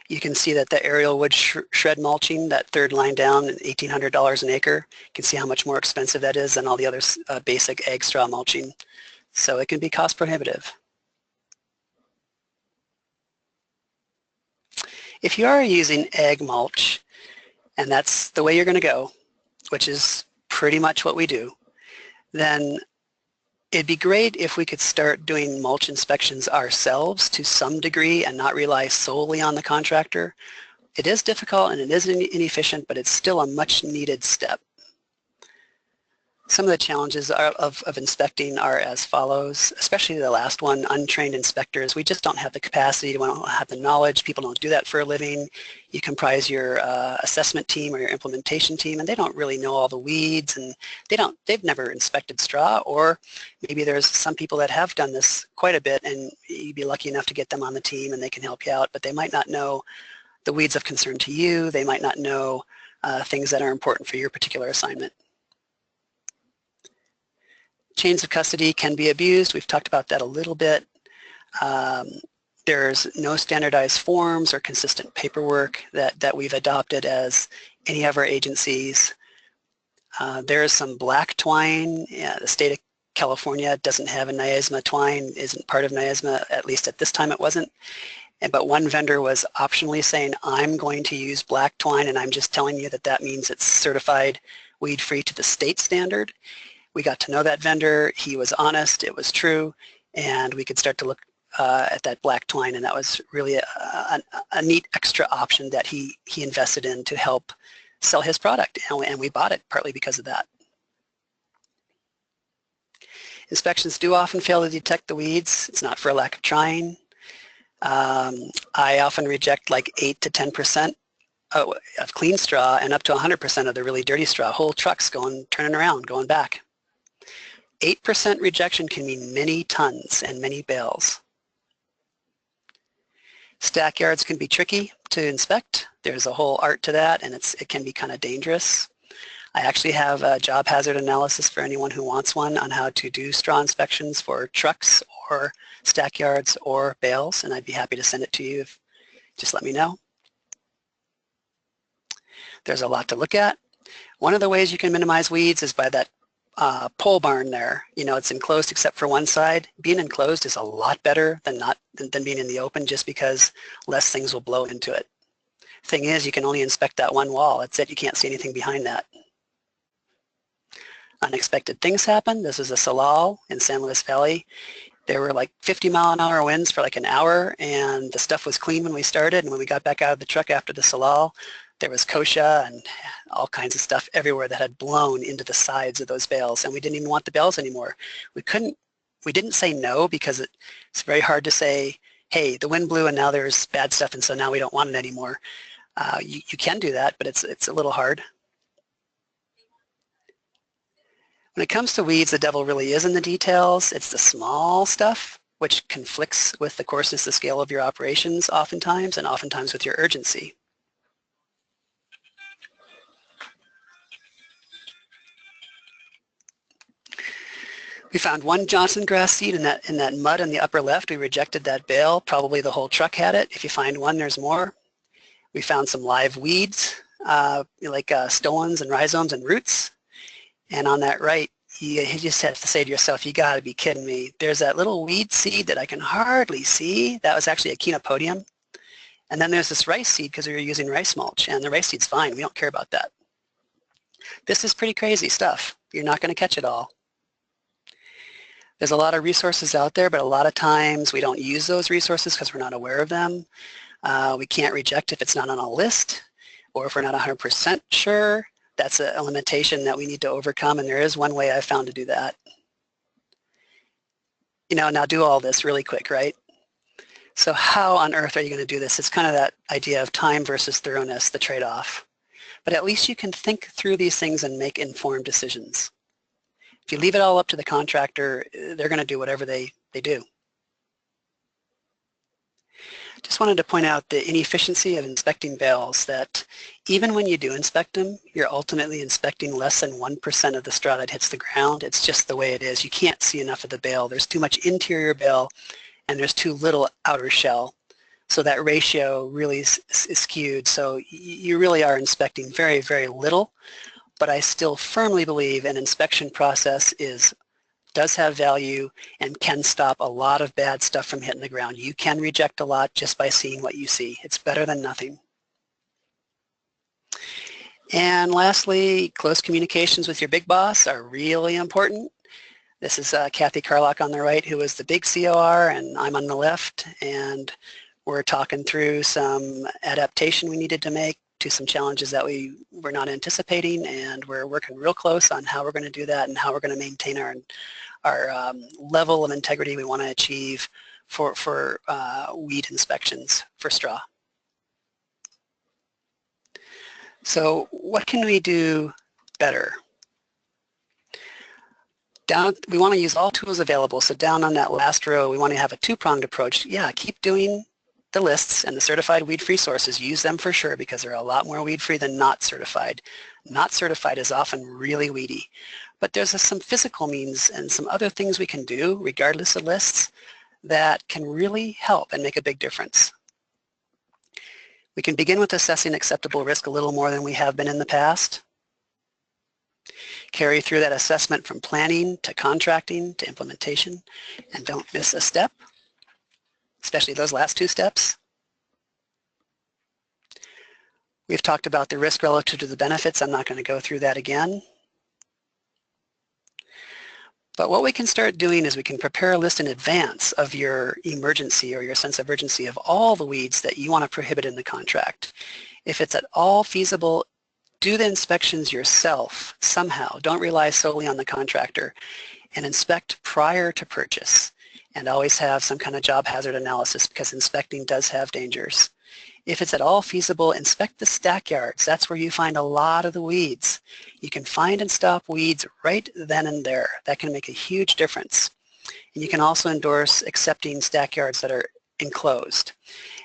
You can see that the aerial wood shred mulching, that third line down, $1,800 an acre. You can see how much more expensive that is than all the other basic ag straw mulching. So it can be cost prohibitive. If you are using ag mulch, and that's the way you're going to go, which is pretty much what we do, then it'd be great if we could start doing mulch inspections ourselves to some degree and not rely solely on the contractor. It is difficult and it is inefficient, but it's still a much needed step. Some of the challenges of inspecting are as follows, especially the last one, untrained inspectors. We just don't have the capacity, we don't have the knowledge, people don't do that for a living. You comprise your assessment team or your implementation team, and they don't really know all the weeds, and they've never inspected straw, or maybe there's some people that have done this quite a bit, and you'd be lucky enough to get them on the team and they can help you out, but they might not know the weeds of concern to you, they might not know things that are important for your particular assignment. Chains of custody can be abused. We've talked about that a little bit. There's no standardized forms or consistent paperwork that we've adopted as any of our agencies. There is some black twine. The state of California doesn't have a NAISMA twine, isn't part of NAISMA, at least at this time it wasn't. But one vendor was optionally saying, I'm going to use black twine, and I'm just telling you that that means it's certified weed-free to the state standard. We got to know that vendor, he was honest, it was true, and we could start to look at that black twine, and that was really a neat extra option that he invested in to help sell his product, and we bought it partly because of that. Inspections do often fail to detect the weeds. It's not for a lack of trying. I often reject like 8 to 10% of clean straw and up to 100% of the really dirty straw, whole trucks turning around, going back. 8% rejection can mean many tons and many bales. Stack yards can be tricky to inspect. There's a whole art to that, and it can be kind of dangerous. I actually have a job hazard analysis for anyone who wants one on how to do straw inspections for trucks or stack yards or bales, and I'd be happy to send it to you. Just let me know. There's a lot to look at. One of the ways you can minimize weeds is by that pole barn there. You know, it's enclosed except for one side. Being enclosed is a lot better than being in the open, just because less things will blow into it. Thing is, you can only inspect that one wall. That's it. You can't see anything behind that. Unexpected things happen. This is a salal in San Luis Valley. There were like 50-mile-an-hour winds for like an hour, and the stuff was clean when we started, and when we got back out of the truck after the salal, there was kochia and all kinds of stuff everywhere that had blown into the sides of those bales, and we didn't even want the bales anymore. We didn't say no, because it's very hard to say, hey, the wind blew and now there's bad stuff and so now we don't want it anymore. You can do that, but it's a little hard. When it comes to weeds, the devil really is in the details. It's the small stuff which conflicts with the coarseness, the scale of your operations oftentimes, and oftentimes with your urgency. We found one Johnson grass seed in that mud in the upper left. We rejected that bale. Probably the whole truck had it. If you find one, there's more. We found some live weeds, like stolons and rhizomes and roots. And on that right, you just have to say to yourself, you got to be kidding me. There's that little weed seed that I can hardly see. That was actually a chenopodium. And then there's this rice seed, because we were using rice mulch, and the rice seed's fine. We don't care about that. This is pretty crazy stuff. You're not going to catch it all. There's a lot of resources out there, but a lot of times we don't use those resources because we're not aware of them. We can't reject if it's not on a list, or if we're not 100% sure. That's a limitation that we need to overcome, and there is one way I've found to do that. You know, now do all this really quick, right? So how on earth are you going to do this? It's kind of that idea of time versus thoroughness, the trade-off. But at least you can think through these things and make informed decisions. If you leave it all up to the contractor, they're going to do whatever they do. Just wanted to point out the inefficiency of inspecting bales, that even when you do inspect them, you're ultimately inspecting less than 1% of the straw that hits the ground. It's just the way it is. You can't see enough of the bale. There's too much interior bale and there's too little outer shell. So that ratio really is skewed. So you really are inspecting very, very little. But I still firmly believe an inspection process does have value and can stop a lot of bad stuff from hitting the ground. You can reject a lot just by seeing what you see. It's better than nothing. And lastly, close communications with your big boss are really important. This is Kathy Carlock on the right, who is the big COR, and I'm on the left, and we're talking through some adaptation we needed to make to some challenges that we were not anticipating, and we're working real close on how we're going to do that and how we're going to maintain our level of integrity we want to achieve for weed inspections for straw. So what can we do better? We want to use all tools available. So down on that last row, we want to have a two-pronged approach. Yeah, keep doing the lists and the certified weed-free sources. Use them for sure, because they're a lot more weed-free than not certified. Not certified is often really weedy. But there's some physical means and some other things we can do, regardless of lists, that can really help and make a big difference. We can begin with assessing acceptable risk a little more than we have been in the past. Carry through that assessment from planning to contracting to implementation, and don't miss a step, especially those last two steps. We've talked about the risk relative to the benefits. I'm not going to go through that again. But what we can start doing is we can prepare a list in advance of your emergency or your sense of urgency of all the weeds that you want to prohibit in the contract. If it's at all feasible, do the inspections yourself somehow. Don't rely solely on the contractor, and inspect prior to purchase, and always have some kind of job hazard analysis, because inspecting does have dangers. If it's at all feasible, inspect the stack yards. That's where you find a lot of the weeds. You can find and stop weeds right then and there. That can make a huge difference. And you can also endorse accepting stack yards that are enclosed.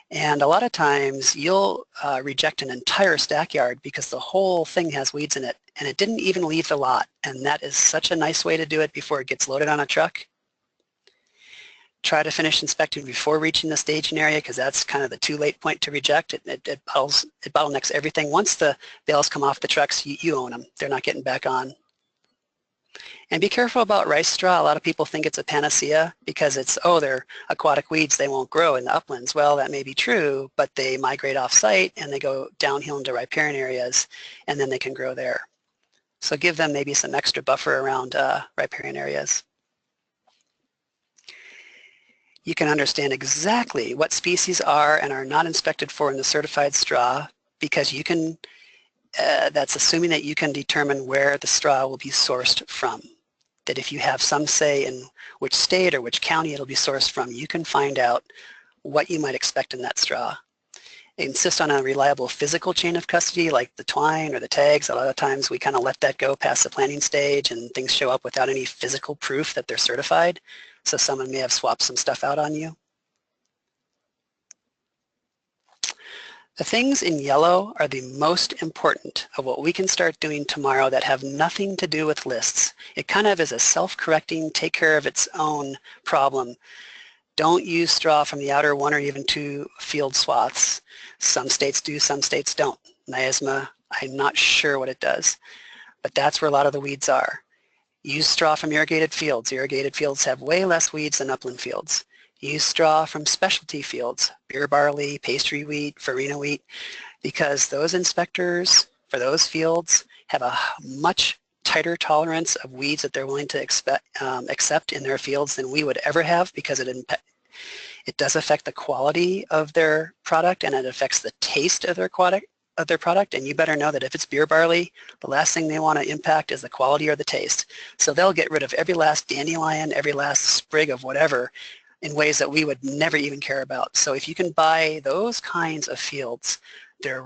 And a lot of times you'll reject an entire stack yard because the whole thing has weeds in it and it didn't even leave the lot. And that is such a nice way to do it before it gets loaded on a truck. Try to finish inspecting before reaching the staging area because that's kind of the too late point to reject. It bottlenecks everything. Once the bales come off the trucks, you own them. They're not getting back on. And be careful about rice straw. A lot of people think it's a panacea because it's, oh, they're aquatic weeds, they won't grow in the uplands. Well, that may be true, but they migrate off-site and they go downhill into riparian areas, and then they can grow there. So give them maybe some extra buffer around riparian areas. You can understand exactly what species are and are not inspected for in the certified straw because you can, that's assuming that you can determine where the straw will be sourced from. That if you have some say in which state or which county it'll be sourced from, you can find out what you might expect in that straw. Insist on a reliable physical chain of custody like the twine or the tags. A lot of times we kind of let that go past the planting stage and things show up without any physical proof that they're certified. So someone may have swapped some stuff out on you. The things in yellow are the most important of what we can start doing tomorrow that have nothing to do with lists. It kind of is a self-correcting, take care of its own problem. Don't use straw from the outer 1 or even 2 field swaths. Some states do, some states don't. NAISMA, I'm not sure what it does, but that's where a lot of the weeds are. Use straw from irrigated fields. Irrigated fields have way less weeds than upland fields. Use straw from specialty fields, beer barley, pastry wheat, farina wheat, because those inspectors for those fields have a much tighter tolerance of weeds that they're willing to accept in their fields than we would ever have because it does affect the quality of their product and it affects the taste of their product, and you better know that if it's beer barley, the last thing they want to impact is the quality or the taste. So they'll get rid of every last dandelion, every last sprig of whatever in ways that we would never even care about. So if you can buy those kinds of fields, they're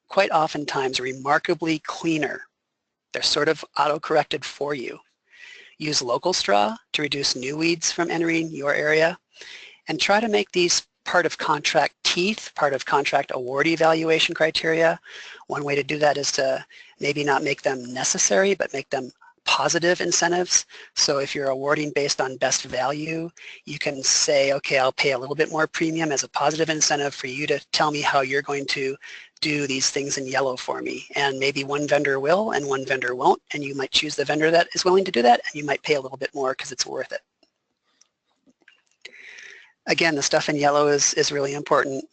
quite oftentimes remarkably cleaner. They're sort of auto-corrected for you. Use local straw to reduce new weeds from entering your area, and try to make these part of contract teeth, part of contract award evaluation criteria. One way to do that is to maybe not make them necessary, but make them positive incentives. So if you're awarding based on best value, you can say, okay, I'll pay a little bit more premium as a positive incentive for you to tell me how you're going to do these things in yellow for me. And maybe one vendor will and one vendor won't, and you might choose the vendor that is willing to do that, and you might pay a little bit more because it's worth it. Again, the stuff in yellow is really important.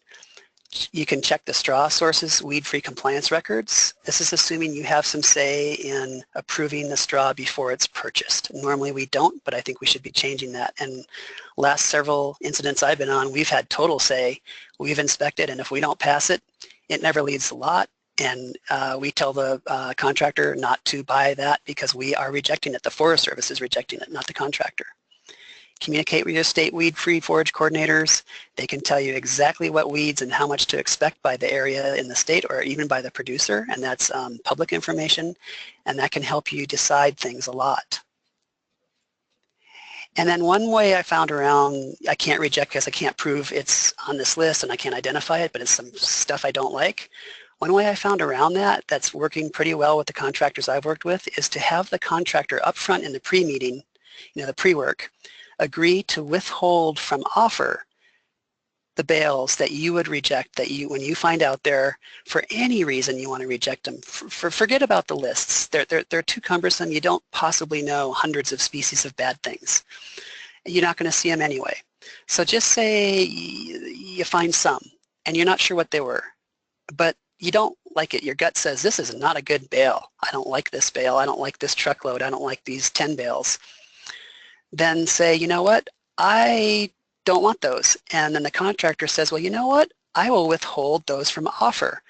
You can check the straw sources weed-free compliance records. This is assuming you have some say in approving the straw before it's purchased. Normally we don't, but I think we should be changing that. And last several incidents I've been on, we've had total say. We've inspected, and if we don't pass it, it never leaves the lot. And we tell the contractor not to buy that because we are rejecting it. The Forest Service is rejecting it, not the contractor. Communicate with your state weed-free forage coordinators. They can tell you exactly what weeds and how much to expect by the area in the state or even by the producer, and that's public information, and that can help you decide things a lot. And then one way I found around, I can't reject because I can't prove it's on this list and I can't identify it, but it's some stuff I don't like. One way I found around that that's working pretty well with the contractors I've worked with is to have the contractor up front in the pre-meeting, the pre-work, agree to withhold from offer the bales that you would reject, that you, when you find out there for any reason you want to reject them. Forget about the lists. They're too cumbersome. You don't possibly know hundreds of species of bad things. You're not going to see them anyway. So just say you find some and you're not sure what they were, but you don't like it. Your gut says, this is not a good bale. I don't like this bale. I don't like this truckload. I don't like these 10 bales. Then say, you know what, I don't want those. And then the contractor says, well, you know what, I will withhold those from offer.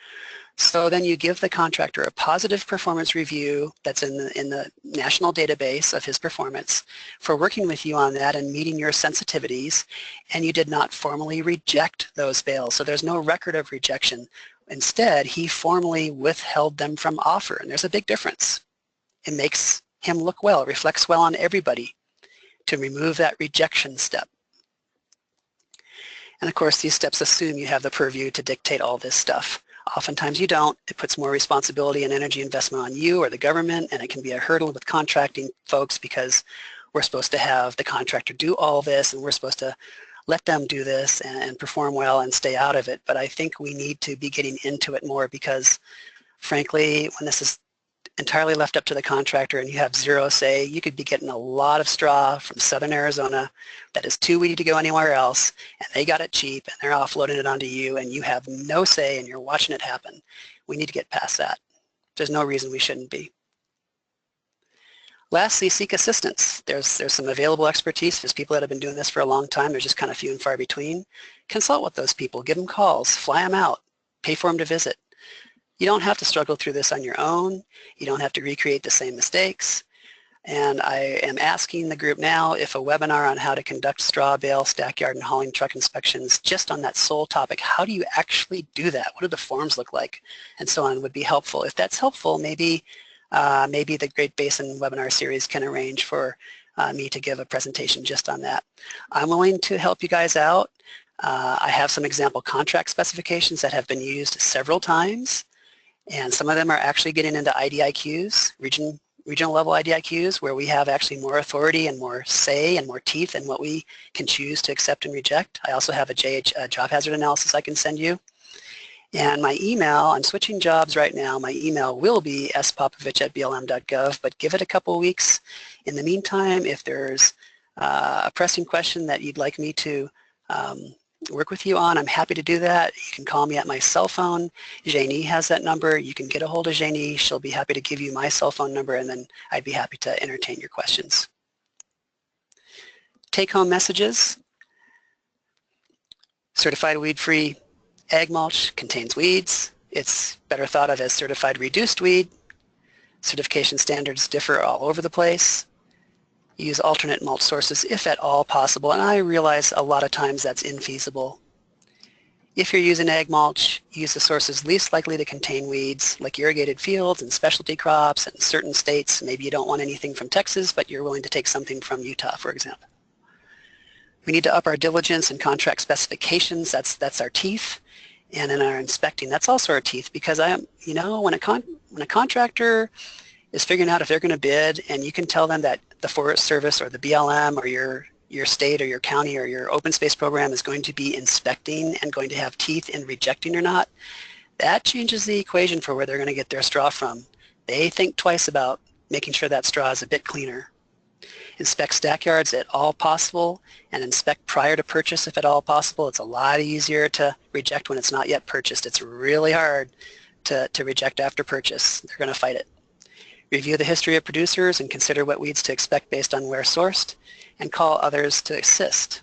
So then you give the contractor a positive performance review that's in the national database of his performance for working with you on that and meeting your sensitivities, and you did not formally reject those bales. So there's no record of rejection. Instead, he formally withheld them from offer, and there's a big difference. It makes him look well, reflects well on everybody to remove that rejection step. And of course, these steps assume you have the purview to dictate all this stuff. Oftentimes you don't. It puts more responsibility and energy investment on you or the government, and it can be a hurdle with contracting folks because we're supposed to have the contractor do all this, and we're supposed to let them do this and perform well and stay out of it. But I think we need to be getting into it more because, frankly, when this is entirely left up to the contractor and you have zero say, you could be getting a lot of straw from southern Arizona that is too weedy to go anywhere else, and they got it cheap and they're offloading it onto you and you have no say and you're watching it happen. We need to get past that. There's no reason we shouldn't be. Lastly, seek assistance. There's some available expertise. There's people that have been doing this for a long time. They're just kind of few and far between. Consult with those people. Give them calls. Fly them out. Pay for them to visit. You don't have to struggle through this on your own. You don't have to recreate the same mistakes. And I am asking the group now if a webinar on how to conduct straw bale, stackyard, and hauling truck inspections just on that sole topic, how do you actually do that? What do the forms look like? And so on would be helpful. If that's helpful, maybe the Great Basin webinar series can arrange for me to give a presentation just on that. I'm willing to help you guys out. I have some example contract specifications that have been used several times, and some of them are actually getting into IDIQs, regional level IDIQs, where we have actually more authority and more say and more teeth in what we can choose to accept and reject. I also have a job hazard analysis I can send you. And my email, I'm switching jobs right now. My email will be spopovich@blm.gov, but give it a couple of weeks. In the meantime, if there's a pressing question that you'd like me to work with you on, I'm happy to do that. You can call me at my cell phone. Janie has that number. You can get a hold of Janie. She'll be happy to give you my cell phone number, and then I'd be happy to entertain your questions. Take-home messages. Certified weed-free ag mulch contains weeds. It's better thought of as certified reduced weed. Certification standards differ all over the place. Use alternate mulch sources if at all possible, and I realize a lot of times that's infeasible. If you're using ag mulch, use the sources least likely to contain weeds, like irrigated fields and specialty crops in certain states. Maybe you don't want anything from Texas, but you're willing to take something from Utah, for example. We need to up our diligence and contract specifications. That's our teeth. And in our inspecting, that's also our teeth, because when a contractor is figuring out if they're going to bid, and you can tell them that the Forest Service or the BLM or your state or your county or your open space program is going to be inspecting and going to have teeth in rejecting or not, that changes the equation for where they're going to get their straw from. They think twice about making sure that straw is a bit cleaner. Inspect stackyards at all possible, and inspect prior to purchase if at all possible. It's a lot easier to reject when it's not yet purchased. It's really hard to reject after purchase. They're going to fight it. Review the history of producers and consider what weeds to expect based on where sourced, and call others to assist.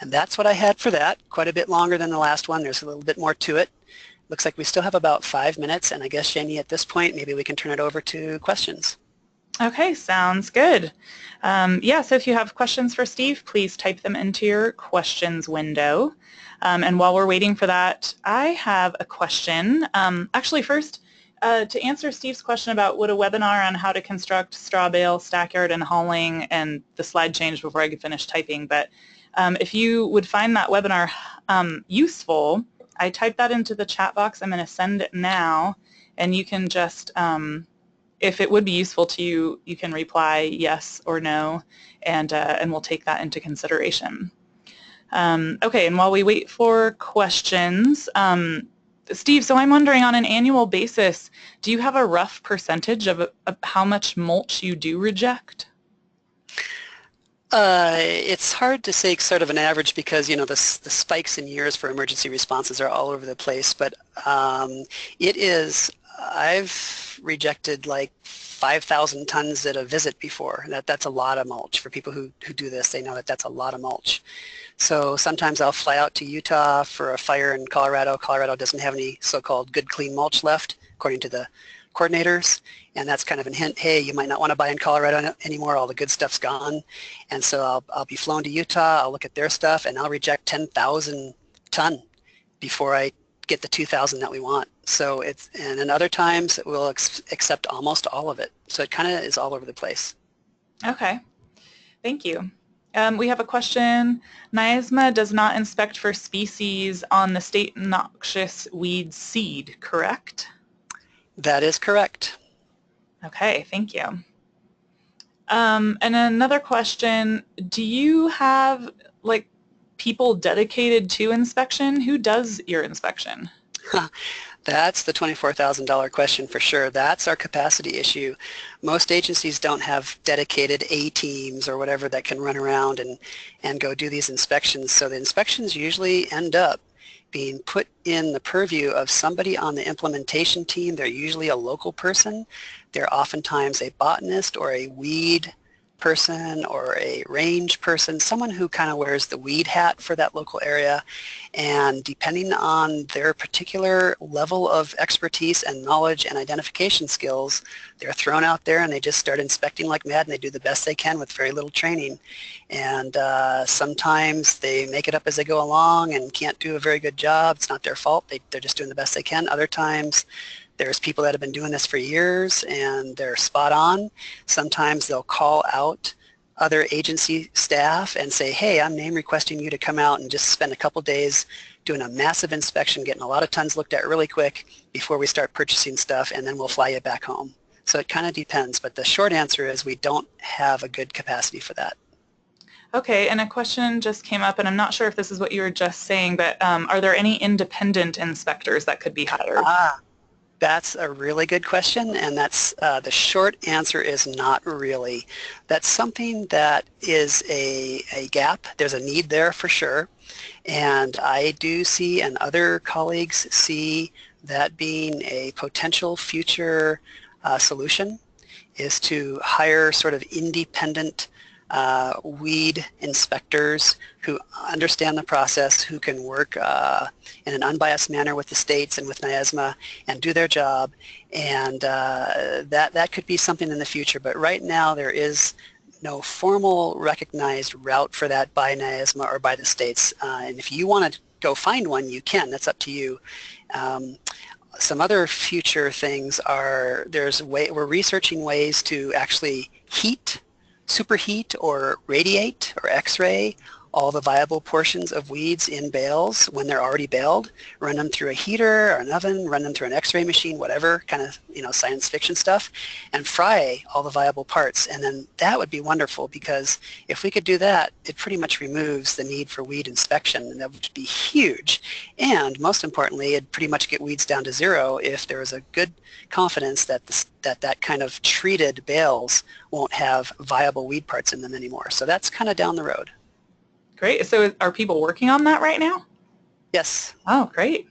And that's what I had for that. Quite a bit longer than the last one. There's a little bit more to it. Looks like we still have about 5 minutes, and I guess, Janie, at this point, maybe we can turn it over to questions. Okay, sounds good. Yeah, so if you have questions for Steve, please type them into your questions window. And while we're waiting for that, I have a question. Actually, first, to answer Steve's question about would a webinar on how to construct straw bale, stackyard, and hauling, and the slide changed before I could finish typing, but if you would find that webinar useful, I typed that into the chat box. I'm going to send it now, and you can just if it would be useful to you, you can reply yes or no, and we'll take that into consideration. Okay, and while we wait for questions, Steve, so I'm wondering, on an annual basis, do you have a rough percentage of how much mulch you do reject? It's hard to say sort of an average, because the spikes in years for emergency responses are all over the place, but I've rejected like 5,000 tons at a visit before. That's a lot of mulch. For people who do this, they know that that's a lot of mulch. So sometimes I'll fly out to Utah for a fire in Colorado. Colorado doesn't have any so-called good clean mulch left, according to the coordinators, and that's kind of a hint, hey, you might not want to buy in Colorado anymore, all the good stuff's gone. And so I'll be flown to Utah, I'll look at their stuff, and I'll reject 10,000 ton before I get the 2,000 that we want. So and then other times we'll accept almost all of it. So it kind of is all over the place. Okay, thank you. We have a question. NAISMA does not inspect for species on the state noxious weed seed, correct? That is correct. Okay, thank you. And another question, do you have like people dedicated to inspection? Who does your inspection? That's the $24,000 question for sure. That's our capacity issue. Most agencies don't have dedicated A teams or whatever that can run around and go do these inspections. So the inspections usually end up being put in the purview of somebody on the implementation team. They're usually a local person. They're oftentimes a botanist or a weed person or a range person, someone who kind of wears the weed hat for that local area, and depending on their particular level of expertise and knowledge and identification skills, they're thrown out there and they just start inspecting like mad, and they do the best they can with very little training. And sometimes they make it up as they go along and can't do a very good job. It's not their fault. They're just doing the best they can. Other times there's people that have been doing this for years and they're spot on. Sometimes they'll call out other agency staff and say, hey, I'm name requesting you to come out and just spend a couple days doing a massive inspection, getting a lot of tons looked at really quick before we start purchasing stuff, and then we'll fly you back home. So it kind of depends, but the short answer is we don't have a good capacity for that. Okay, and a question just came up, and I'm not sure if this is what you were just saying, but are there any independent inspectors that could be hired? That's a really good question, and that's the short answer is not really. That's something that is a gap. There's a need there for sure, and I do see, and other colleagues see, that being a potential future solution is to hire sort of independent weed inspectors who understand the process, who can work in an unbiased manner with the states and with NAISMA and do their job, and that could be something in the future. But right now there is no formal recognized route for that by NAISMA or by the states, and if you want to go find one, you can. That's up to you. Some other future things are we're researching ways to actually superheat or radiate or X-ray all the viable portions of weeds in bales when they're already baled, run them through a heater or an oven, run them through an X-ray machine, whatever kind of science fiction stuff, and fry all the viable parts. And then that would be wonderful, because if we could do that, it pretty much removes the need for weed inspection, and that would be huge. And most importantly, it'd pretty much get weeds down to zero if there was a good confidence that that kind of treated bales won't have viable weed parts in them anymore. So that's kind of down the road. Great. So are people working on that right now? Yes. Oh, great.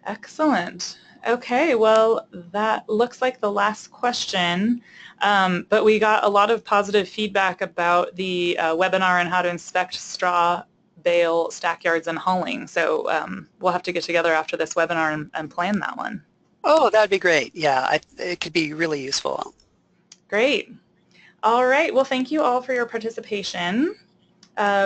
Excellent. Okay, well, that looks like the last question, but we got a lot of positive feedback about the webinar on how to inspect straw, bale, stackyards, and hulling. So we'll have to get together after this webinar and plan that one. Oh, that'd be great. Yeah, it could be really useful. Great. All right, well, thank you all for your participation.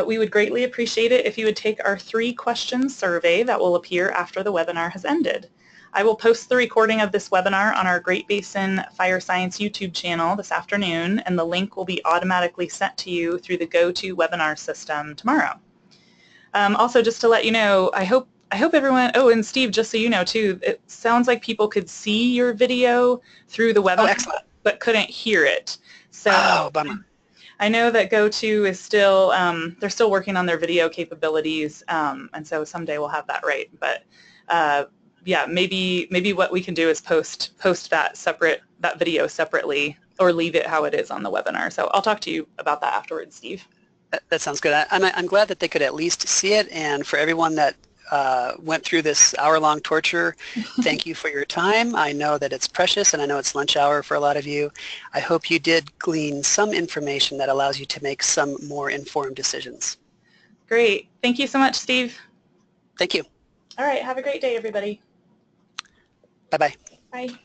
We would greatly appreciate it if you would take our 3-question survey that will appear after the webinar has ended. I will post the recording of this webinar on our Great Basin Fire Science YouTube channel this afternoon, and the link will be automatically sent to you through the GoToWebinar system tomorrow. Also, just to let you know, I hope everyone, oh, and Steve, just so you know too, it sounds like people could see your video through the webinar, but couldn't hear it. So, oh, bummer. I know that GoTo is still, they're still working on their video capabilities, and so someday we'll have that right. But yeah, maybe what we can do is post that video separately, or leave it how it is on the webinar. So I'll talk to you about that afterwards, Steve. That sounds good. I'm glad that they could at least see it, and for everyone that went through this hour-long torture, thank you for your time. I know that it's precious, and I know it's lunch hour for a lot of you. I hope you did glean some information that allows you to make some more informed decisions. Great. Thank you so much, Steve. Thank you. All right. Have a great day, everybody. Bye-bye. Bye.